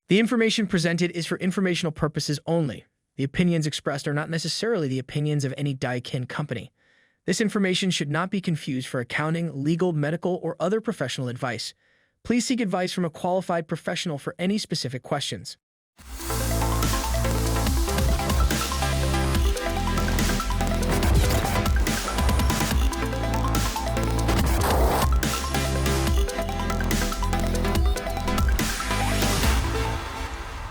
The information presented is for informational purposes only. The opinions expressed are not necessarily the opinions of any Daikin company. This information should not be confused for accounting, legal, medical, or other professional advice. Please seek advice from a qualified professional for any specific questions.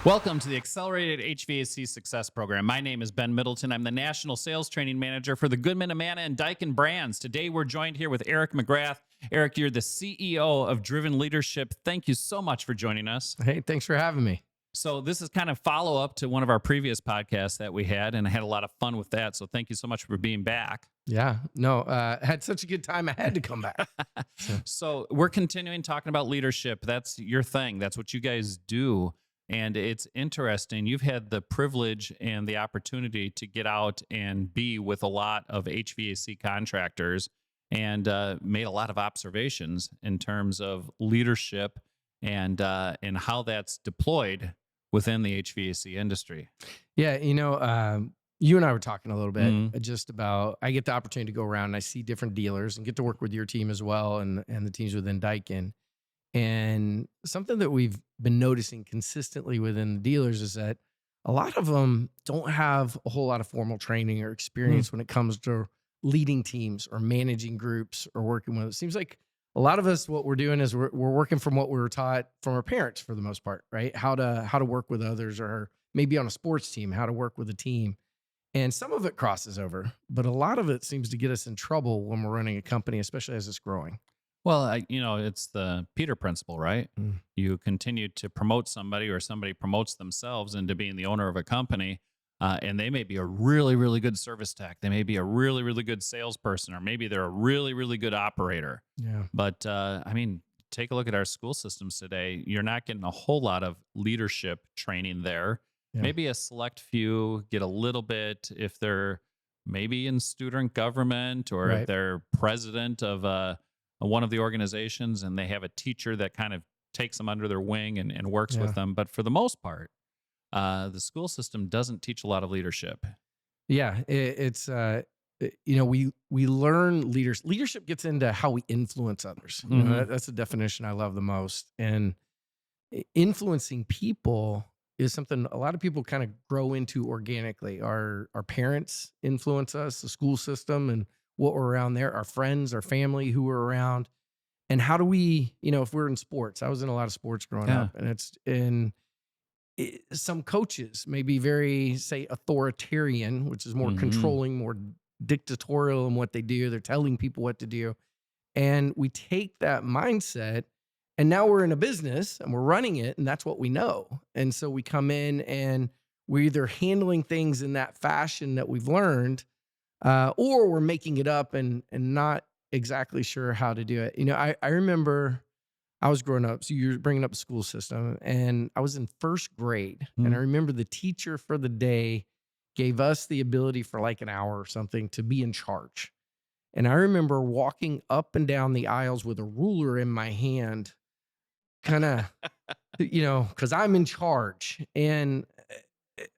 Welcome to the Accelerated HVAC Success program. My name is Ben Middleton. I'm the National Sales Training Manager for the Goodman, Amana, and Daikin brands. Today, we're joined here with Eric McGrath. Eric, you're the CEO of Driven Leadership. Thank you so much for joining us. Hey, thanks for having me. So this is kind of follow-up to one of our previous podcasts that we had, and I had a lot of fun with that. So thank you so much for being back. Yeah, no, had such a good time. I had to come back. So we're continuing talking about leadership. That's your thing. That's what you guys do. And it's interesting. You've had the privilege and the opportunity to get out and be with a lot of HVAC contractors and made a lot of observations in terms of leadership and how that's deployed within the HVAC industry. Yeah, you and I were talking a little bit just about, I get the opportunity to go around and I see different dealers and get to work with your team as well and the teams within Daikin. And something that we've been noticing consistently within the dealers is that a lot of them don't have a whole lot of formal training or experience when it comes to leading teams or managing groups or working with. It seems like a lot of us, what we're doing is we're working from what we were taught from our parents for the most part, right? How to work with others, or maybe on a sports team, how to work with a team. And some of it crosses over, but a lot of it seems to get us in trouble when we're running a company, especially as it's growing. Well, it's the Peter principle, right? You continue to promote somebody or somebody promotes themselves into being the owner of a company, and they may be a really, really good service tech. They may be a really, really good salesperson, or maybe they're a really, really good operator. Yeah. But, take a look at our school systems today. You're not getting a whole lot of leadership training there. Yeah. Maybe a select few get a little bit if they're maybe in student government or if they're president of one of the organizations and they have a teacher that kind of takes them under their wing and works with them. But for the most part, the school system doesn't teach a lot of leadership. Yeah, we learn leadership gets into how we influence others. You know, that's the definition I love the most. And influencing people is something a lot of people kind of grow into organically. Our parents influence us, the school system, and what we're around there, our friends, our family who we're around. And how do we, if we're in sports, I was in a lot of sports growing up, and some coaches may be very, say, authoritarian, which is more controlling, more dictatorial in what they do. They're telling people what to do. And we take that mindset and now we're in a business and we're running it, and that's what we know. And so we come in and we're either handling things in that fashion that we've learned, or we're making it up and not exactly sure how to do it. I remember I was growing up, so you're bringing up the school system, and I was in first grade. And I remember the teacher for the day gave us the ability for like an hour or something to be in charge. And I remember walking up and down the aisles with a ruler in my hand, kind of, because I'm in charge. And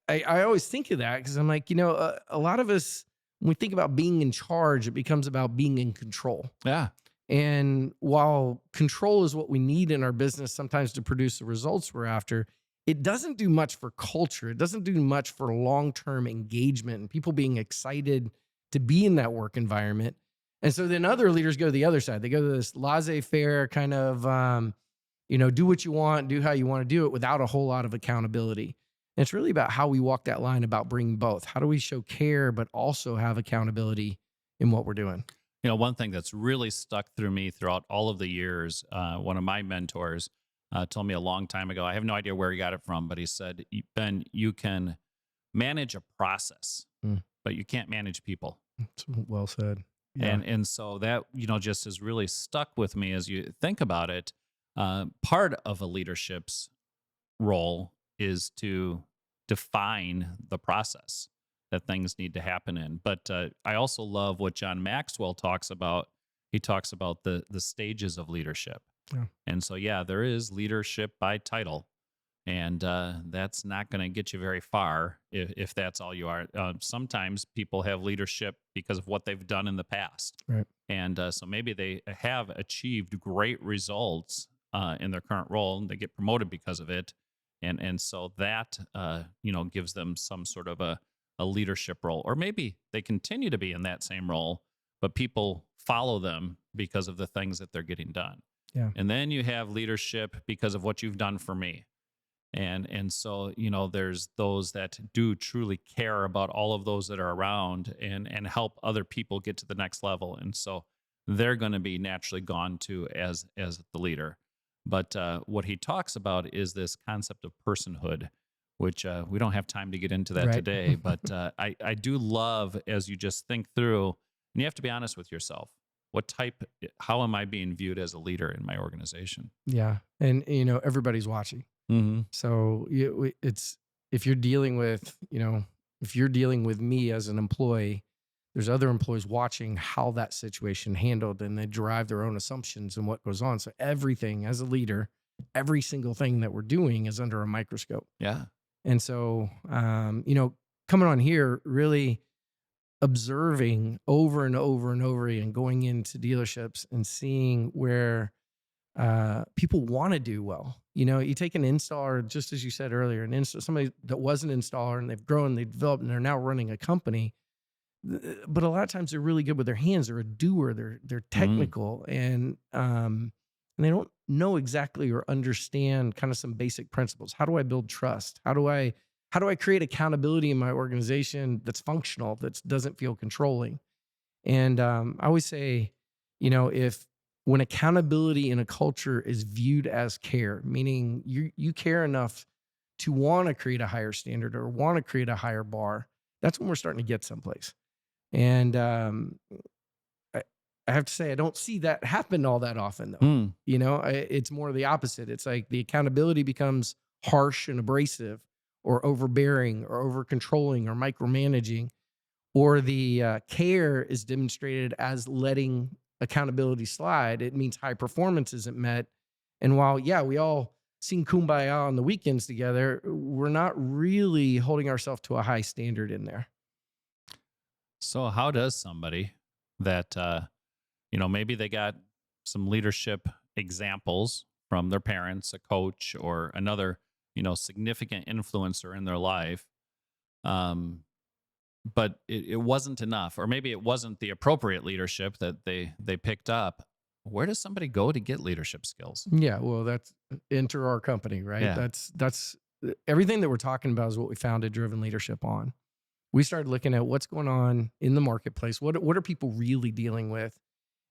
I always think of that because I'm like, a lot of us, when we think about being in charge, it becomes about being in control. Yeah. And while control is what we need in our business sometimes to produce the results we're after, it doesn't do much for culture. It doesn't do much for long-term engagement and people being excited to be in that work environment. And so then other leaders go to the other side. They go to this laissez-faire kind of, do what you want, do how you want to do it without a whole lot of accountability. And it's really about how we walk that line about bringing both. How do we show care, but also have accountability in what we're doing? One thing that's really stuck through me throughout all of the years, one of my mentors told me a long time ago, I have no idea where he got it from, but he said, Ben, you can manage a process, but you can't manage people. That's well said. Yeah. And so that, just has really stuck with me as you think about it. Part of a leadership's role is to define the process that things need to happen in. But I also love what John Maxwell talks about. He talks about the stages of leadership. Yeah. And so, there is leadership by title, And that's not going to get you very far if that's all you are. Sometimes people have leadership because of what they've done in the past. Right. And so maybe they have achieved great results in their current role, and they get promoted because of it. And so that, gives them some sort of a leadership role. Or maybe they continue to be in that same role, but people follow them because of the things that they're getting done. Yeah. And then you have leadership because of what you've done for me. And so, there's those that do truly care about all of those that are around and help other people get to the next level. And so they're going to be naturally gone to as the leader. But what he talks about is this concept of personhood, which we don't have time to get into that Right. today. But I do love, as you just think through, and you have to be honest with yourself. How am I being viewed as a leader in my organization? Yeah. And, everybody's watching. Mm-hmm. So it's, if you're dealing with, if you're dealing with me as an employee, there's other employees watching how that situation handled, and they derive their own assumptions and what goes on. So everything as a leader, every single thing that we're doing is under a microscope. Yeah. And so, coming on here, really observing over and over and over again, going into dealerships and seeing where people want to do well. You take an installer, just as you said earlier, somebody that was an installer and they've grown, they've developed, and they're now running a company. But a lot of times they're really good with their hands. They're a doer. They're technical, and they don't know exactly or understand kind of some basic principles. How do I build trust? How do I create accountability in my organization that's functional, that doesn't feel controlling? And I always say, when accountability in a culture is viewed as care, meaning you care enough to want to create a higher standard or want to create a higher bar, that's when we're starting to get someplace. And I have to say, I don't see that happen all that often, though. It's more the opposite. It's like the accountability becomes harsh and abrasive, or overbearing, or over controlling, or micromanaging, or the care is demonstrated as letting accountability slide. It means high performance isn't met. And while, we all sing Kumbaya on the weekends together, we're not really holding ourselves to a high standard in there. So how does somebody that, maybe they got some leadership examples from their parents, a coach, or another, significant influencer in their life, but it wasn't enough, or maybe it wasn't the appropriate leadership that they picked up. Where does somebody go to get leadership skills? Yeah, well, that's enter our company, right? Yeah. That's everything that we're talking about is what we founded Driven Leadership on. We started looking at what's going on in the marketplace. What are people really dealing with?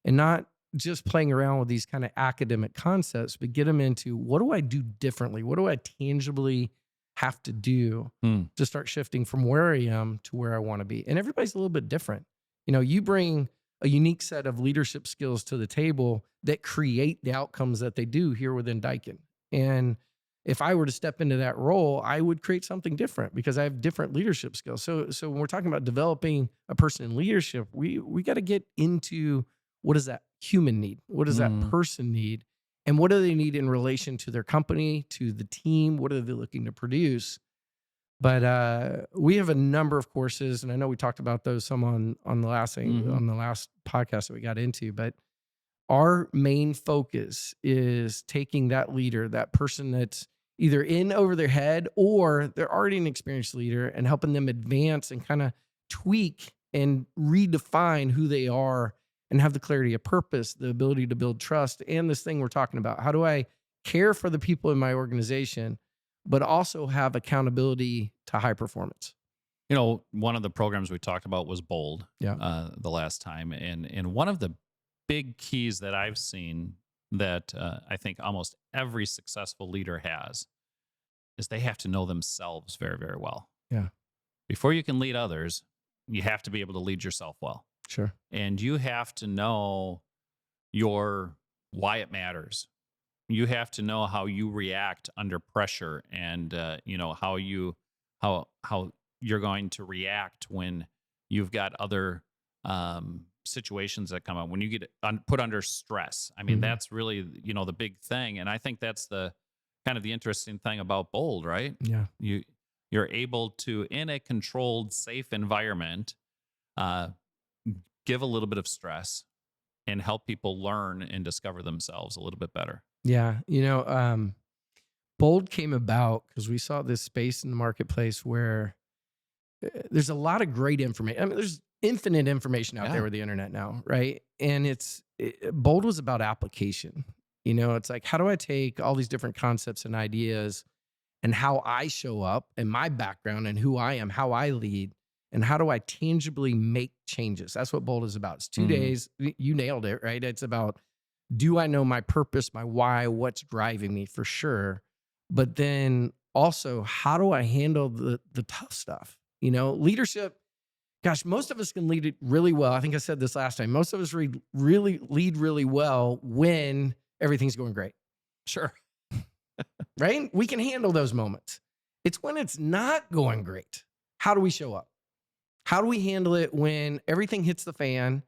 And not just playing around with these kind of academic concepts, but get them into, what do I do differently? What do I tangibly have to do to start shifting from where I am to where I want to be? And everybody's a little bit different. You bring a unique set of leadership skills to the table that create the outcomes that they do here within Daikin. And if I were to step into that role, I would create something different because I have different leadership skills. So when we're talking about developing a person in leadership, we got to get into, what does that human need? What does that person need? And what do they need in relation to their company, to the team? What are they looking to produce? But we have a number of courses, and I know we talked about those some on the last thing, on the last podcast that we got into. But our main focus is taking that leader, that person that's either in over their head or they're already an experienced leader, and helping them advance and kind of tweak and redefine who they are, and have the clarity of purpose, the ability to build trust, and this thing we're talking about. How do I care for the people in my organization, but also have accountability to high performance? One of the programs we talked about was Bold the last time. And one of the big keys that I've seen that I think almost every successful leader has is they have to know themselves very, very well. Yeah. Before you can lead others, you have to be able to lead yourself well. Sure. And you have to know why it matters. You have to know how you react under pressure, and how you're going to react when you've got other situations that come up, when you get put under stress. I mean, that's really the big thing, and I think that's the kind of the interesting thing about bold, right? Yeah. You're able to, in a controlled, safe environment, uh, give a little bit of stress and help people learn and discover themselves a little bit better. Yeah. Bold came about because we saw this space in the marketplace where there's a lot of great information. I mean, there's infinite information out Yeah. there with the internet now, right? And Bold was about application. It's like, how do I take all these different concepts and ideas and how I show up and my background and who I am, how I lead, and how do I tangibly make changes? That's what Bold is about. It's 2 days. You nailed it, right? It's about, do I know my purpose, my why, what's driving me for sure? But then also, how do I handle the tough stuff? Leadership, gosh, most of us can lead it really well. I think I said this last time. Most of us lead really well when everything's going great, Sure. right? We can handle those moments. It's when it's not going great. How do we show up? How do we handle it when everything hits the fan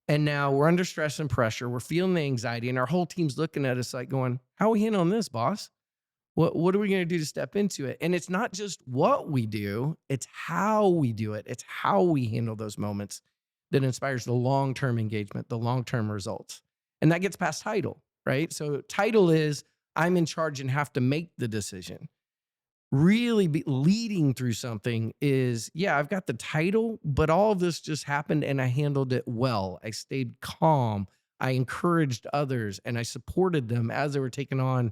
and now we're under stress and pressure? We're feeling the anxiety and our whole team's looking at us like going, how are we handling this, boss? What are we going to do to step into it? And it's not just what we do, it's how we do it. It's how we handle those moments that inspires the long-term engagement, the long-term results. And that gets past title, right? So title is, I'm in charge and have to make the decision. Really leading through something is, yeah, I've got the title, but all of this just happened and I handled it well. I stayed calm. I encouraged others and I supported them as they were taking on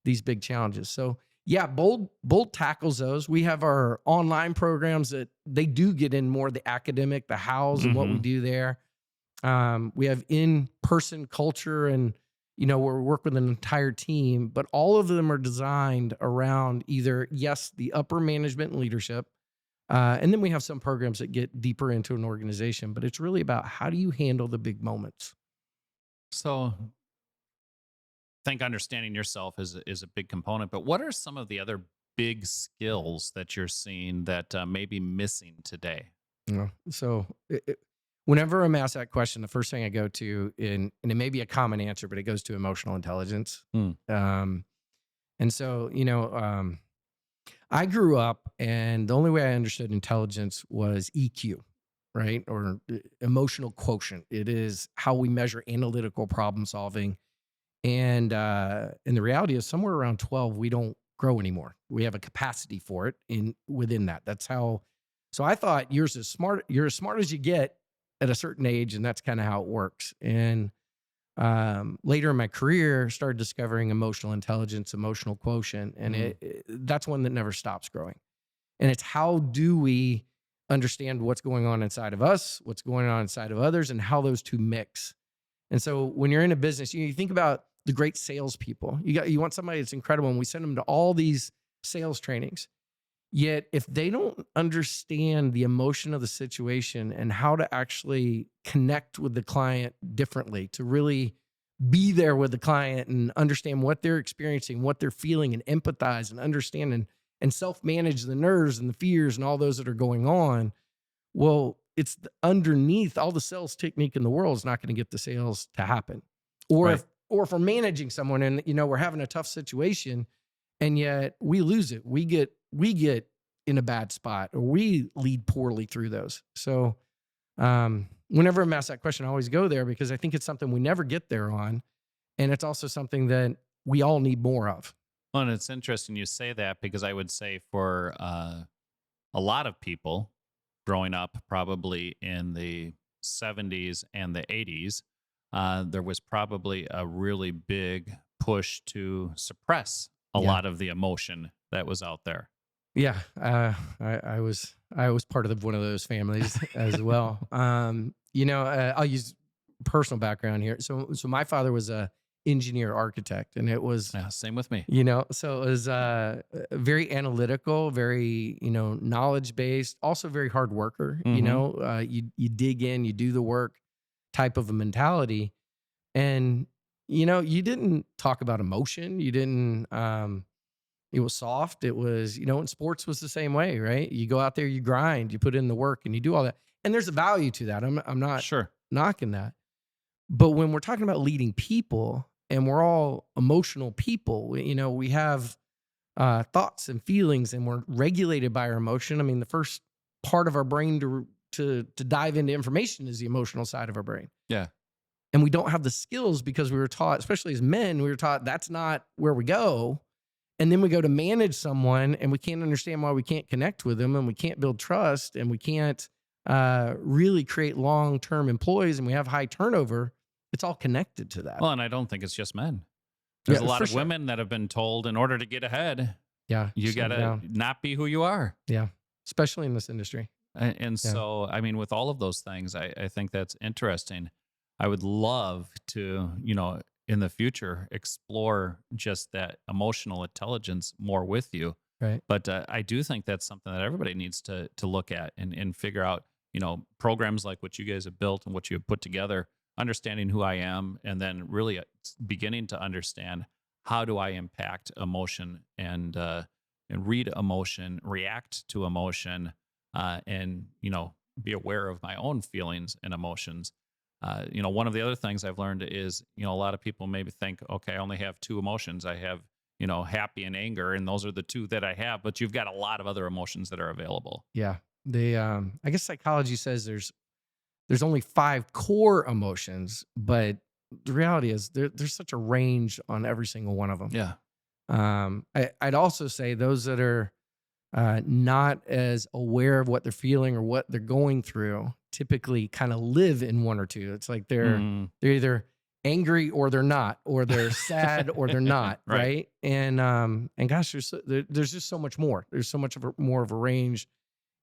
these big challenges. So yeah, Bold tackles those. We have our online programs that they do get in more the academic, the hows and what we do there. We have in-person culture and, where we work with an entire team, but all of them are designed around either, yes, the upper management and leadership. And then we have some programs that get deeper into an organization, but it's really about how do you handle the big moments? So I think understanding yourself is a big component, but what are some of the other big skills that you're seeing that may be missing today? So whenever I'm asked that question, the first thing I go to, and it may be a common answer, but it goes to emotional intelligence. And so, I grew up and the only way I understood intelligence was EQ, right? Or emotional quotient. It is how we measure analytical problem solving. And the reality is somewhere around 12, we don't grow anymore. We have a capacity for it within that. That's how. So I thought you're as smart as you get at a certain age, and that's kind of how it works. And later in my career, started discovering emotional intelligence, emotional quotient, and that's one that never stops growing. And it's how do we understand what's going on inside of us, what's going on inside of others, and how those two mix. And so when you're in a business, you think about the great salespeople. You want somebody that's incredible, and we send them to all these sales trainings. Yet if they don't understand the emotion of the situation and how to actually connect with the client differently, to really be there with the client and understand what they're experiencing, what they're feeling, and empathize and understand and self-manage the nerves and the fears and all those that are going on, well, it's underneath all the sales technique in the world is not going to get the sales to happen. Or Right. if we're managing someone and we're having a tough situation and yet we lose it, we get in a bad spot or we lead poorly through those. So whenever I'm asked that question, I always go there because I think it's something we never get there on. And it's also something that we all need more of. Well, and it's interesting you say that because I would say for a lot of people growing up probably in the 70s and the 80s, there was probably a really big push to suppress a lot of the emotion that was out there. Yeah, I was part of one of those families as well. I'll use personal background here. So my father was a engineer architect, and it was Yeah, same with me. so it was very analytical, very knowledge based, also very hard worker. You dig in, you do the work type of a mentality, and you didn't talk about emotion. You didn't. It was soft. It was, and sports was the same way, right? You go out there, you grind, you put in the work, and you do all that. And there's a value to that. I'm not Sure. knocking that. But when we're talking about leading people, and we're all emotional people, we have thoughts and feelings, and we're regulated by our emotion. I mean, the first part of our brain to dive into information is the emotional side of our brain. Yeah. And we don't have the skills because we were taught, especially as men, we were taught that's not where we go. And then we go to manage someone and we can't understand why we can't connect with them, and we can't build trust, and we can't really create long-term employees, and we have high turnover. It's all connected to that. Well, and I don't think it's just men. There's a lot for of women that have been told in order to get ahead, you got to not be who you are. Yeah. Especially in this industry. And so, I mean, with all of those things, I think that's interesting. I would love to, in the future, explore just that emotional intelligence more with you. Right. But I do think that's something that everybody needs to look at and figure out, programs like what you guys have built and what you have put together, understanding who I am, and then really beginning to understand how do I impact emotion and read emotion, react to emotion, and, be aware of my own feelings and emotions. One of the other things I've learned is, a lot of people maybe think, okay, I only have two emotions. I have, happy and anger, and those are the two that I have, but you've got a lot of other emotions that are available. Yeah. I guess psychology says there's only 5 core emotions, but the reality is there's such a range on every single one of them. Yeah. I'd also say those that are not as aware of what they're feeling or what they're going through typically kind of live in one or two. It's like they're either angry or they're not, or they're sad or they're not, right? And gosh, there's just so much more. There's so much more of a range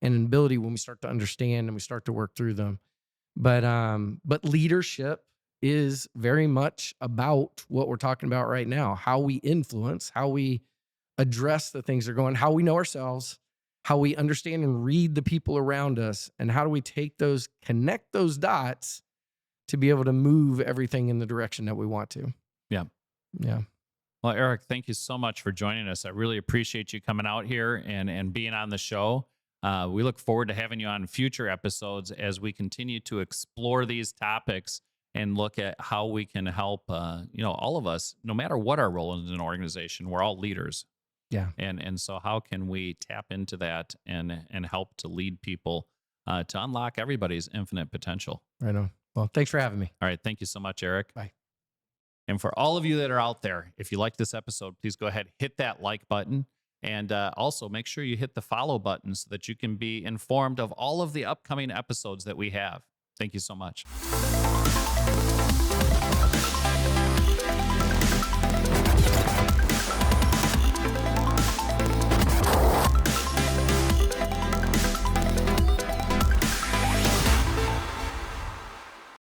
and an ability when we start to understand and we start to work through them. But leadership is very much about what we're talking about right now: how we influence, how we address the things that are going, how we know ourselves, how we understand and read the people around us, and how do we connect those dots to be able to move everything in the direction that we want to. Yeah. Yeah. Well, Eric, thank you so much for joining us. I really appreciate you coming out here and being on the show. We look forward to having you on future episodes as we continue to explore these topics and look at how we can help, all of us, no matter what our role in an organization, we're all leaders. Yeah. And so how can we tap into that and help to lead people to unlock everybody's infinite potential? Right on. Well, thanks for having me. All right. Thank you so much, Eric. Bye. And for all of you that are out there, if you like this episode, please go ahead, hit that like button. And also make sure you hit the follow button so that you can be informed of all of the upcoming episodes that we have. Thank you so much.